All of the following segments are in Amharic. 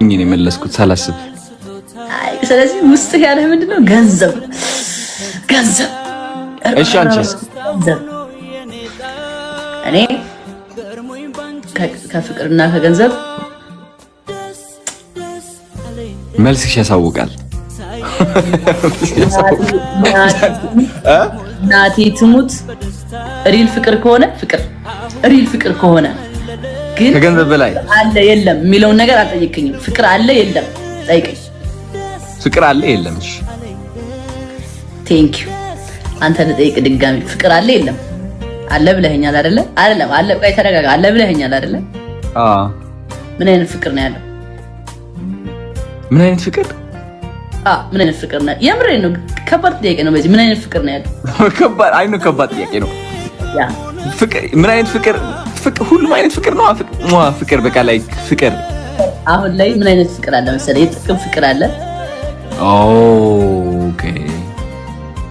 ጨክኜ ነው የመለስኩት ሳላስብ። አይ ስለዚህ ውስጥ ያለህ ምንድነው? ገንዘብ። እሺ አንቺስ? እኔ ከፍቅርና ከገንዘብ መልስሽ ያሳውቃል። ናቲ ትሙት ሪል ፍቅር ከሆነ ግን ከገንዘብ በላይ አለ የለም የሚለውን ነገር አልጠየቅኝም። ፍቅር አለ የለም ጠይቀኝ። ፍቅር አለ የለም? እሺ ቴንክ ዩ። አንተ ልጠይቅ ድጋሚ። ፍቅር አለ የለም? አለ ብለኸኛል አይደለ? አይደለም አለ። ቆይ ተረጋጋ። አለ ብለኸኛል አይደለ? አዎ። ምን አይነት ፍቅር ነው ያለው? ምን አይነት ፍቅር? ምን አይነት ፍቅር ነው? የምሬን ነው። ከባድ ጥያቄ ነው። በዚህ ምን አይነት ፍቅር ነው ያለው? ከባድ ጥያቄ ነው። ያ ፍቅር ምን አይነት ፍቅር? ሁሉም አይነት ፍቅር ነው። ፍቅር በቃ ላይ ፍቅር አሁን ላይ ምን አይነት ፍቅር አለ መሰለህ? የጥቅም ፍቅር አለ። ኦኬ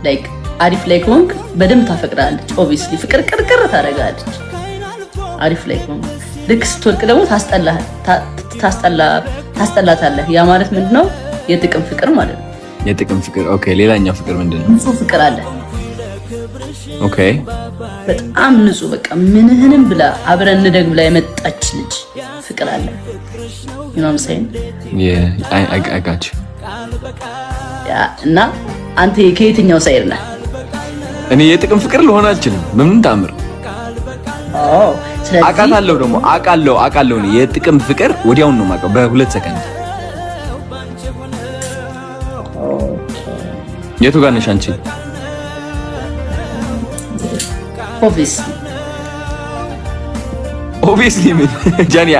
ላይክ አሪፍ ላይ ከሆንክ በደንብ ታፈቅራለች። ኦብቪስሊ ፍቅር ቅርቅር ታደርጋለች። አሪፍ ላይ ከሆንክ ልክ ስትወድቅ ደግሞ ታስጠላታለህ። ያ ማለት ምንድነው? የጥቅም ፍቅር ማለት ነው። የጥቅም ፍቅር ኦኬ። ሌላኛው ፍቅር ምንድነው? ንጹህ ፍቅር አለ። ኦኬ በጣም ንጹህ በቃ ምንህንም ብላ አብረን እንደግ ብላ የመጣች ልጅ ፍቅር አለ። you know what I'm saying? I got you. ያ እና አንተ ከየትኛው ሳይድ ነህ? እኔ የጥቅም ፍቅር ልሆን አልችልም በምን ታምር። ስለዚህ አውቃለሁ ነው የጥቅም ፍቅር ወዲያውን ነው የማውቀው በ2 ሰከንድ። የቱ ጋር ነሽ አንቺ? ኦብቪስሊ ምን ጃኒ?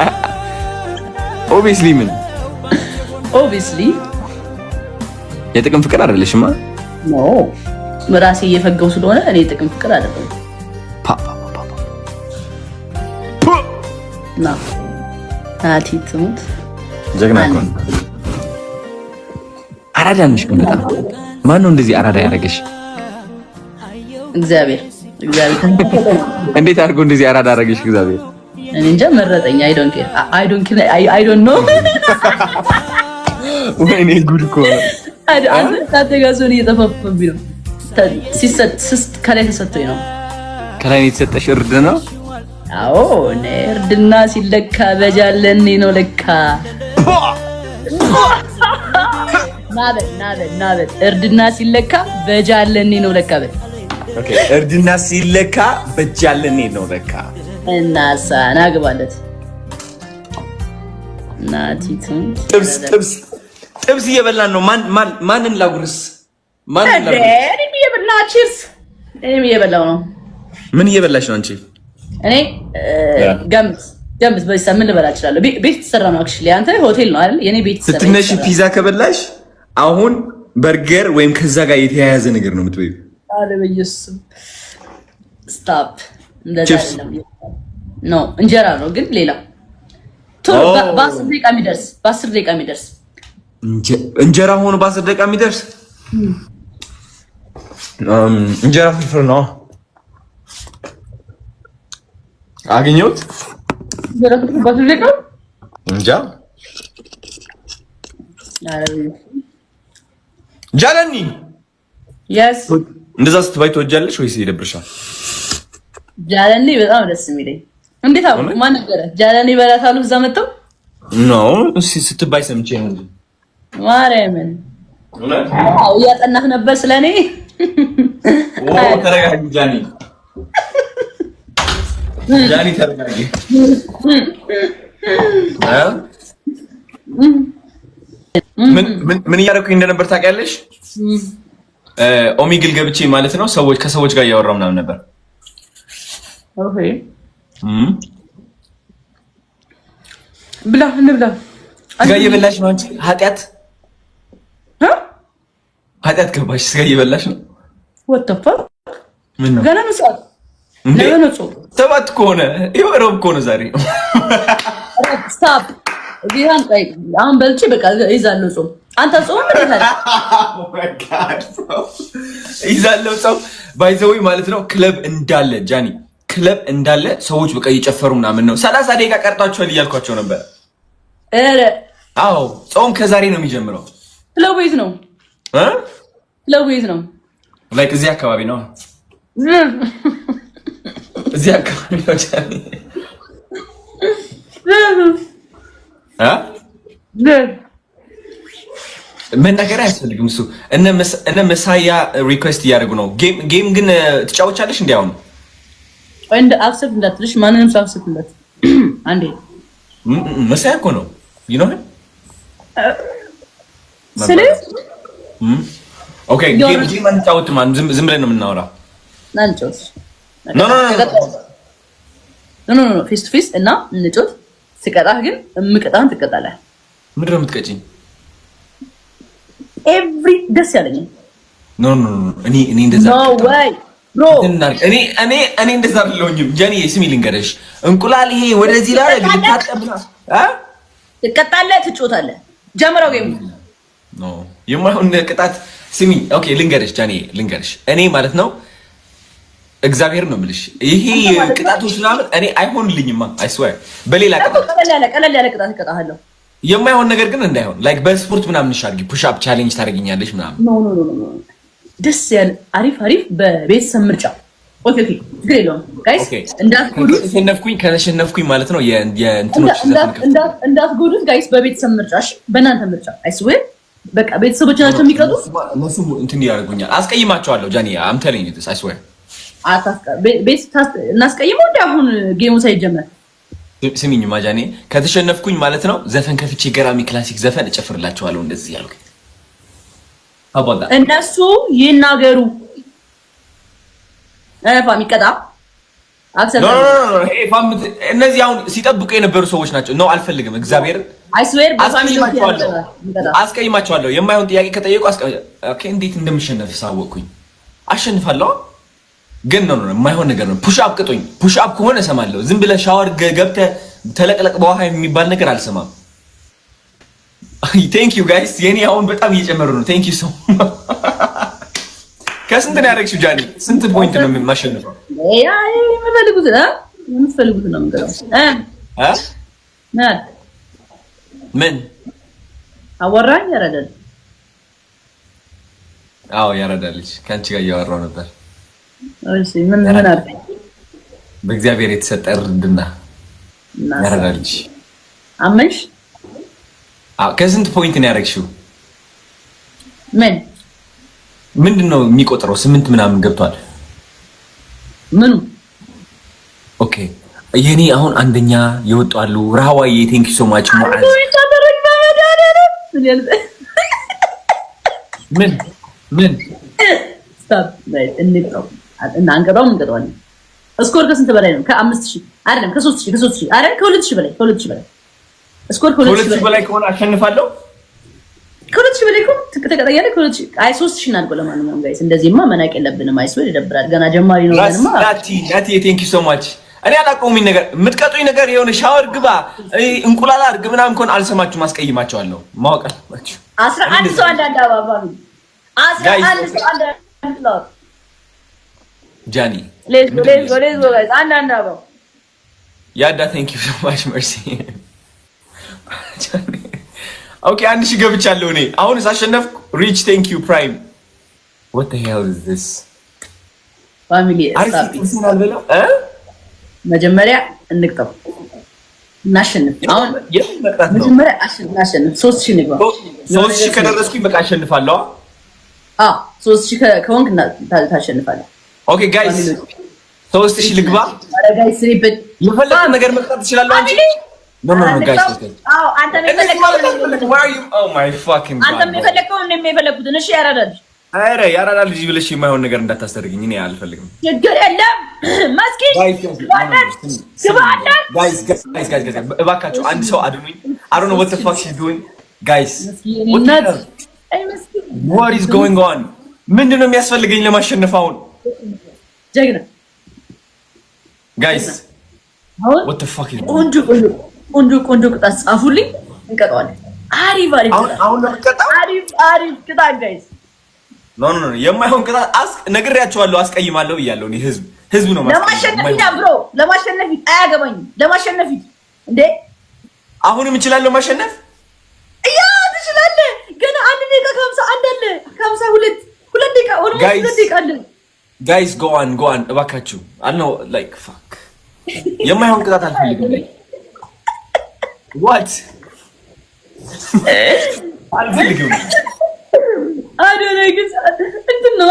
ኦብቪስሊ የጥቅም ፍቅር አይደለሽማ። ኖ ራሴ እየፈገው ስለሆነ እኔ የጥቅም ፍቅር አይደለም። ናቲ ትሙት ጀግና እኮ ነው። አራዳ ነሽ ግን በጣም። ማነው እንደዚህ አራዳ ያደረገሽ? እግዚአብሔር። እንዴት አድርጎ እንደዚህ አራዳ ያደረገሽ እግዚአብሔር? እኔ እንጃ መረጠኝ። አይ ዶንት ኖ። ወይኔ ጉድ እኮ አንተ ታተጋዞን እየተፈፈብኝ ነው። ከላይ ተሰጥቶኝ ነው። ከላይ የተሰጠሽ እርድ ነው? አዎ እርድና ሲለካ በጃለን ነው ለካ። ናበት እርድና ሲለካ በጃለን ነው ለካ። ኦኬ እርድና ሲለካ በጃለን ነው ለካ። እናሳ ናግባለት ናቲቱን ጥብስ እየበላን ነው። ማንን ላጉርስ? እኔም እየበላሁ ቺርስ። እኔም እየበላሁ ነው። ምን እየበላሽ ነው አንቺ? እኔ ገምት በዚህ ምን ልበላ እችላለሁ? ቤት ተሰራ ነው። አክቹሊ አንተ ሆቴል ነው አይደል? የኔ ቤት ተሰራ። ስትነሺ ፒዛ ከበላሽ አሁን በርገር ወይም ከዛ ጋር የተያያዘ ነገር ነው የምትበይው። አለ በኢየሱስ ስታፕ። እንደዛ አይደለም ነው እንጀራ ነው ግን ሌላ ቶሎ በ10 ደቂቃ የሚደርስ እንጀራ ሆኖ በ10 ደቂቃ የሚደርስ እንጀራ ፍርፍር ነው አገኘሁት። እንጀራ ፍርፍር በ10 ደቂቃ እንጃ። ጃለኒ yes እንደዛ ስትባይ ትወጃለሽ ወይስ ይደብርሻል? ጃለኒ በጣም ደስ የሚለኝ። እንዴት አውቁ? ማን ነገረ? ጃለኒ በላታሉ እዛ መጣው ነው ስትባይ ሰምቼ ነው እንዴ? ማርያምን እያጠናህ ነበር ስለኔ? ተረጋጊ ጃኒ ተረጋጊ። ምን እያደረኩኝ እንደነበር ታውቂያለሽ? ኦሚግል ገብቼ ማለት ነው ከሰዎች ጋር እያወራሁ ምናምን ነበር። ኦኬ ብላ እንብላ። ስጋ እየበላሽ ነው አንቺ? ኃጢአት ገባሽ? ስጋ እየበላሽ ነው? ወጣፋ ምን ነው ገና መስዋዕት ሰባት ከሆነ ይወረው ከሆነ ዛሬ ስታፕ ቢሃን ቆይ አሁን በልቼ በቃ ይዛለው ጾም። አንተ ጾም ምን ይላል? ይዛለው ጾም ባይዘውይ ማለት ነው። ክለብ እንዳለ ጃኒ ክለብ እንዳለ ሰዎች በቃ እየጨፈሩ ምናምን ነው። 30 ደቂቃ ቀርጣችኋል እያልኳቸው ነበር። አዎ ጾም ከዛሬ ነው የሚጀምረው። ለቤት ነው ለቤት ነው ላይክ እዚህ አካባቢ ነው እዚህ አካባቢ ነው ጃኒ መናገር አያስፈልግም። እሱ እነ መሳያ ሪኩዌስት እያደረጉ ነው። ጌም ግን ትጫወቻለሽ? እንዲያውም እንደ አክሰፕት እንዳትልሽ ማንንም ሰው አክሰፕት እንዳት አንዴ መሳያ እኮ ነው you know ስለዚህ ኦኬ ጌም አንጫወት ማን ዝም ብለን ነው የምናወራው። ናንጮት ኖ ፌስ ቱ ፌስ እና እንጮት። ስቀጣህ ግን እምቀጣህን ትቀጣለህ። ምንድን ነው የምትቀጪኝ? ኤቭሪ ደስ ያለኝ ኖ እኔ እንደዛ ኖ ወይ ብሮ እኔ እንደዛ አይደለሁኝም። ጃኒ ስሚ ልንገርሽ፣ እንቁላል ይሄ ወደዚህ ላይ ልታጠብና ትቀጣለህ፣ ትጮታለህ። ጀምረው ጌም ኖ የማይሆን ቅጣት። ስሚ ኦኬ ልንገርሽ ጃኒ ልንገርሽ፣ እኔ ማለት ነው እግዚአብሔር ነው የምልሽ፣ ይሄ ቅጣቶች ምናምን እኔ አይሆንልኝማ። አይ ስዌር በሌላ ቅጣት ቀለል ያለ ቅጣት እቀጣለሁ። የማይሆን ነገር ግን እንዳይሆን ላይክ በስፖርት ምናምን እንሻርጊ ፑሽ አፕ ቻሌንጅ ታደርጊኛለሽ ምናምን። ኖ ደስ ያለ አሪፍ በቤተሰብ ምርጫ። ኦኬ ችግር የለውም ጋይስ። እንዳትጎዱት ከሸነፍኩኝ ማለት ነው የእንትኖች እንዳትጎዱት ጋይስ። በቤተሰብ ምርጫ እሺ፣ በእናንተ ምርጫ። አይ ስዌር በቃ ቤተሰቦች ናቸው የሚቀጡት። እነሱ እንትን ያደርጉኛል፣ አስቀይማቸዋለሁ። ጃኒ አም ቴሊንግ ዩ ዲስ አይ ስዌር እናስቀይመው እንደ አሁን ጌሙ ሳይጀመር። ስሚኝ ማጃኔ ከተሸነፍኩኝ ማለት ነው ዘፈን ከፍቼ ገራሚ ክላሲክ ዘፈን እጨፍርላቸዋለሁ። እንደዚህ ያልኩኝ እነሱ ይናገሩ። ፋም ይቀጣ እነዚህ አሁን ሲጠብቁ የነበሩ ሰዎች ናቸው። ነው አልፈልግም። እግዚአብሔር አስቀይማቸዋለሁ። የማይሆን ጥያቄ ከጠየቁ እንዴት እንደምሸነፍ ሳወቅኩኝ አሸንፋለሁ። ግን ነው የማይሆን ነገር ነው። ፑሽ አፕ ቅጡኝ። ፑሽ አፕ ከሆነ እሰማለሁ። ዝም ብለህ ሻወር ገብተህ ተለቅለቅ በውሃ የሚባል ነገር አልሰማም። ቴንክ ዩ ጋይስ። የኔ አሁን በጣም እየጨመሩ ነው። ቴንክ ዩ ሶ ከስንት ነው ያደረግሽው ጃኒ? ስንት ፖይንት ነው የማሸንፈው? የምትፈልጉት ነው የምንገዛው። ምን አወራኝ? ያረዳል። አዎ ያረዳልሽ። ከአንቺ ጋር እያወራሁ ነበር። እሺ ምን አልከኝ? በእግዚአብሔር የተሰጠ እርድና ያረዳልሽ። አመንሽ? ከስንት ፖይንት ነው ያደረግሽው? ምንድን ነው የሚቆጥረው? 8 ምናምን ገብቷል። ምኑ? ኦኬ የኔ አሁን አንደኛ ይወጣሉ። ራዋዬ ቴንክ ዩ ሶ ማች ማዓዝ ምን ስታፕ ላይ እንቀጣው እና እንቀጣዋለን። ስኮር ከስንት በላይ ነው? ከ5000 አይደለም፣ ከ3000 አይደል? ከ2000 በላይ ስኮር ከ2000 በላይ ከሆነ አሸንፋለሁ። ከ2000 በላይ እኮ ተቀጣያለህ። ከ2000 አይ 3000 እናድርገው። ለማንኛውም ጋይስ እንደዚህማ መናቅ የለብንም። አይስወር ይደብራል። ገና ጀማሪ ነው። ገናማ ናቲ ቴንክ ዩ ሶ ማች። እኔ አላውቀውም ነገር የምትቀጡኝ ነገር የሆነ ሻወር ግባ እንቁላል አድርግ ምናምን ከሆነ አልሰማችሁም፣ አስቀይማቸዋለሁ። ማወቅ አለባችሁ። 11 ሰው አንዳንድ አባባሉ 11 ሰው አንዳንድ ነው ጃኒ ሌትስ ጎ ጋይስ። አንዳንድ አባባሉ ያዳ ቴንክ ዩ ሶ ማች መርሲ። ኦኬ 1000 ገብቻለሁ እኔ አሁን ሳሸነፍኩ። ሪች ቴንክ ዩ ፕራይም what the hell is this ፋሚሊ መጀመሪያ እንቅጠው እናሸንፍ። አሁን መጀመሪያ እናሸንፍ። 3000 ንግባ። 3000 ከደረስኩኝ በቃ አሸንፋለሁ። 3000 ከሆንክ ታሸንፋለህ። ኦኬ ጋይስ 3000 ልግባ። አረ ጋይስ ሪፒት የፈለከው ነገር መቅጣት ትችላለህ አንቺ። ኖ ጋይስ አንተ የፈለግኩትን እሺ ያራዳል። አረ ያራዳል ልጅ ብለሽ የማይሆን ነገር እንዳታስደርግኝ እኔ አልፈልግም። ችግር የለም መስኪን ጋይስ እባካችሁ አንድ ሰው አድኑኝ። I don't know what the fuck she's doing guys. What is going on? ምንድን ነው የሚያስፈልገኝ ለማሸነፍ አሁን? ጀግና ጋይስ what the fuck is ቆንጆ ቅጣት ጻፉልኝ፣ እንቀጣዋለን። አሪፍ አሁን ነው የምትቀጣው? አሪፍ ቅጣት ጋይስ። ኖ የማይሆን ቅጣት ነግሬያቸዋለሁ። አስቀይማለሁ ብያለሁ። እኔ ህዝብ ነው ለማሸነፍ አያገባኝም። ለማሸነፍ እንዴ አሁንም እችላለሁ ማሸነፍ። 52 ሁለት ደቂቃ ኦልሞስት ሁለት ደቂቃ አለ። ጋይስ go on እባካችሁ አልነው like fuck የማይሆን ቅጣት አልፈልግም። what አልፈልግም። አዶና ግን እንትን ነው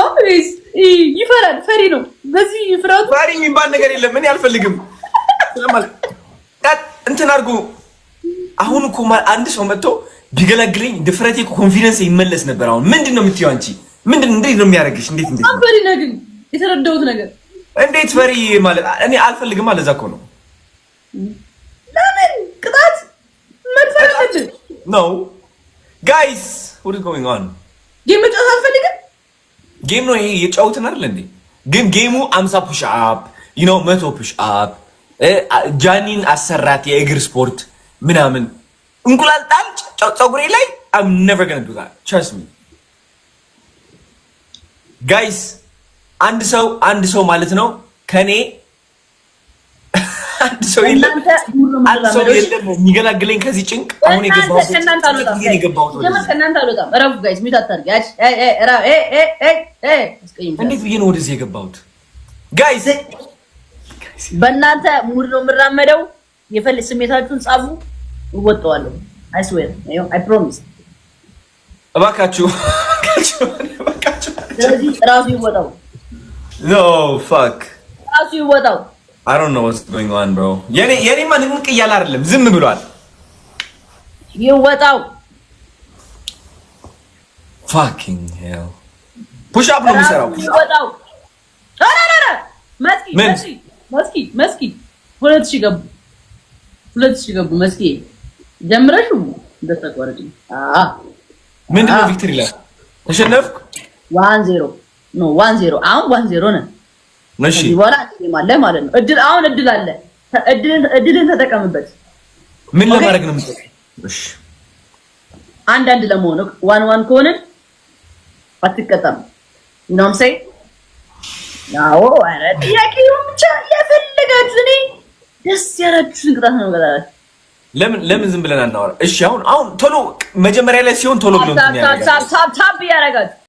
ይፈራል። ፈሪ ነው። በዚህ ይፍራቱ ፈሪ የሚባል ነገር የለም። ምን አልፈልግም ስለማለት እንትን አድርጎ አሁን እኮ አንድ ሰው መጥቶ ቢገላግለኝ ድፍረቴ ኮንፊደንስ ይመለስ ነበር። አሁን ምንድነው የምትይው አንቺ? እንዴት ነው የሚያደርግሽ? እንዴት ፈሪ ነው ግን የተረዳሁት ነገር እንዴት ፈሪ ማለት እኔ አልፈልግም ማለት እኮ ነው። ለምን ቅጣት መጥፋት ነው? ጋይስ what is going on? ጌም መጫወት አልፈልግም። ጌም ነው ይሄ የጫወትን አይደል እንዴ? ግን ጌሙ 50 ፑሽ አፕ 100 ፑሽ አፕ ጃኒን አሰራት የእግር ስፖርት ምናምን እንቁላል ጣል ፀጉሬ ላይ I'm never going to do that. Trust me. Guys, አንድ ሰው ማለት ነው ከኔ አንድ ሰው የለም የሚገላግለኝ ከዚህ ጭንቅ። አሁን የገባሁት ከእናንተ አልወጣም። እረፉ ጋይስ፣ ሚት አታርጊ። እንዴት ብዬ ነው ወደዚህ የገባሁት? ጋይስ በእናንተ ሙድ ነው የምራመደው። የፈልግ ስሜታችሁን ጻፉ፣ እወጣዋለሁ። I swear, I promise. እባካችሁ ስለዚህ ራሱ ይወጣው። No, fuck. ራሱ ይወጣው። I don't know what's going on, bro. የኔ ማንም ቅያላ አይደለም፣ ዝም ብሏል። ይወጣው። Fucking hell. Push up ነው የሚሰራው። ይወጣው። አራራራ መስኪ 2000 ገቡ መስኪ ጀምረሽ እንደተቋረጥ ምንድነው ቪክቶሪ ላይ ተሸነፍኩ 1-0 ነው 1-0 አሁን 1-0 ነን። እሺ ይወራ ይማለ ማለት ነው። እድል አለ። እድልን ተጠቀምበት። ምን ለማድረግ ነው የምትጠቀም? እሺ አንድ ለመሆን 1-1 ከሆነ አትቀጣም። ነው ምሳይ ያው አረ ጥያቄው ብቻ የፈለጋችሁ እኔ ደስ ያላችሁን ቅጣት ነው ገላላ። ለምን ዝም ብለን አናወራ? እሺ አሁን ቶሎ መጀመሪያ ላይ ሲሆን ቶሎ ብሎ እንትን ያደርጋል። ታፕ ያደርጋል።